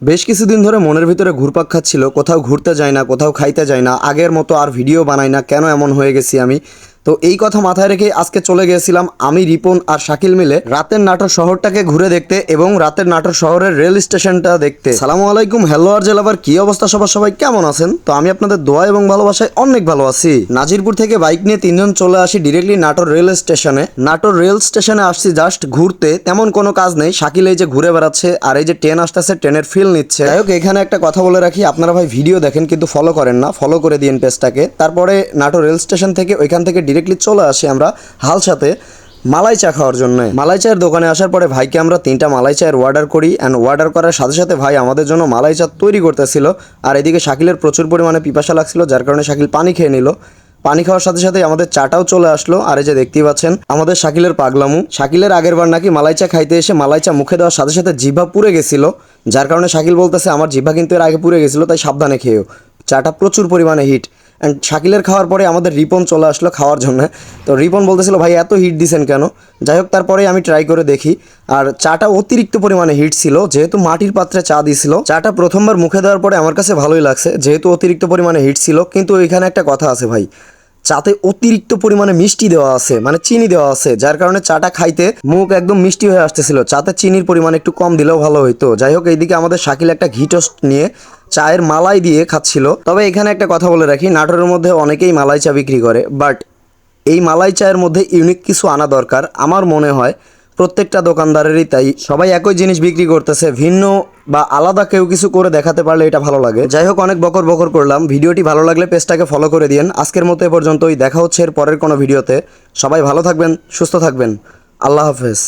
বেশ কিছুদিন ধরে মনের ভিতরে ঘুরপাক খাচ্ছিল, কোথাও ঘুরতে যাই না, কোথাও খাইতে যাই না, আগের মতো আর ভিডিও বানাই না, কেন এমন হয়ে গেছি আমি। তো এই কথা মাথায় রেখে আজকে চলে গিয়েছিলাম আমি, রিপন আর শাকিল মিলে রাতের নাটোর শহরটাকে ঘুরে দেখতে এবং রাতের নাটোর শহরের রেল স্টেশনটা দেখতে। সালামু আলাইকুম, হ্যালো আর জেলাবার কি অবস্থা সবাই কেমন আছেন? তো আমি আপনাদের দোয়া এবং ভালোবাসায় অনেক ভালো আছি। নাজিরপুর থেকে বাইক নিয়ে তিনজন চলে আসি ডিরেক্টলি নাটোর রেল স্টেশনে। নাটোর রেল স্টেশনে আসছি জাস্ট ঘুরতে, তেমন কোনো কাজ নেই। শাকিল এই যে ঘুরে বেড়াচ্ছে আর এই যে ট্রেন আসতেছে, ট্রেনের ফিল নিচ্ছে। যাই হোক, এখানে একটা কথা বলে রাখি, আপনারা ভাই ভিডিও দেখেন কিন্তু ফলো করেন না, ফলো করে দিন পেজটাকে। তারপরে নাটোর রেল স্টেশন থেকে ওইখান থেকে ডিরেক্টলি চলে আসি আমরা হালসাতে মালাই চা খাওয়ার জন্য। মালাই চায়ের দোকানে আসার পরে ভাইকে আমরা 3টা মালাই চায়ের অর্ডার করি, অ্যান্ড অর্ডার করার সাথে সাথে ভাই আমাদের জন্য মালাই চা তৈরি করতেছিল। আর এদিকে শাকিলের প্রচুর পরিমাণে পিপাসা লাগছিল, যার কারণে শাকিল পানি খেয়ে নিল। পানি খাওয়ার সাথে সাথে আমাদের চাটাও চলে আসলো। আর এই যে দেখতেই পাচ্ছেন আমাদের শাকিলের পাগলামু। শাকিলের আগের বার নাকি মালাই চা খাইতে এসে মালাই চা মুখে দেওয়ার সাথে সাথে জিভা পুড়ে গেছিল, যার কারণে শাকিল বলতেছে আমার জিভা কিন্তু এর আগে পুড়ে গেছিলো, তাই সাবধানে খেয়েও। চাটা প্রচুর পরিমাণে হিট। অ্যান্ড শাকিলের খাওয়ার পরে আমাদের রিপন চলে আসলো খাওয়ার জন্য। তো রিপন বলতেছিল ভাই এত হিট দিছেন কেন? যাই হোক, তারপরে আমি ট্রাই করে দেখি। আর চাটা অতিরিক্ত পরিমাণে হিট ছিল, যেহেতু মাটির পাত্রে চা দিছিল। চাটা প্রথমবার মুখে দেওয়ার পরে আমার কাছে ভালোই লাগছে, যেহেতু অতিরিক্ত পরিমাণে হিট ছিল। কিন্তু এখানে একটা কথা আছে ভাই, চাতে অতিরিক্ত পরিমাণে মিষ্টি দেওয়া আছে, মানে চিনি দেওয়া আছে, যার কারণে চাটা খাইতে মুখ একদম মিষ্টি হয়ে আসতেছিল। চাতে চিনির পরিমাণ একটু কম দিলেও ভালো হইতো। যাই হোক, এইদিকে আমাদের শাকিল একটা ঘি টোস্ট নিয়ে চায়ের মালাই দিয়ে খাচ্ছিল। তবে এখানে একটা কথা বলে রাখি, নাটোরের মধ্যে অনেকেই মালাই চা বিক্রি করে, বাট এই মালাই চায়ের মধ্যে ইউনিক কিছু আনা দরকার আমার মনে হয়। প্রত্যেকটা দোকানদারেরই তাই, সবাই একই জিনিস বিক্রি করতেছে, ভিন্ন বা আলাদা কেউ কিছু করে দেখাতে পারলে এটা ভালো লাগে। যাই হোক, অনেক বকর বকর করলাম। ভিডিওটি ভালো লাগলে পেজটাকে ফলো করে দিন। আজকের মতো এ পর্যন্তই, দেখা হচ্ছে এর পরের কোনো ভিডিওতে। সবাই ভালো থাকবেন, সুস্থ থাকবেন। আল্লাহ হাফেজ।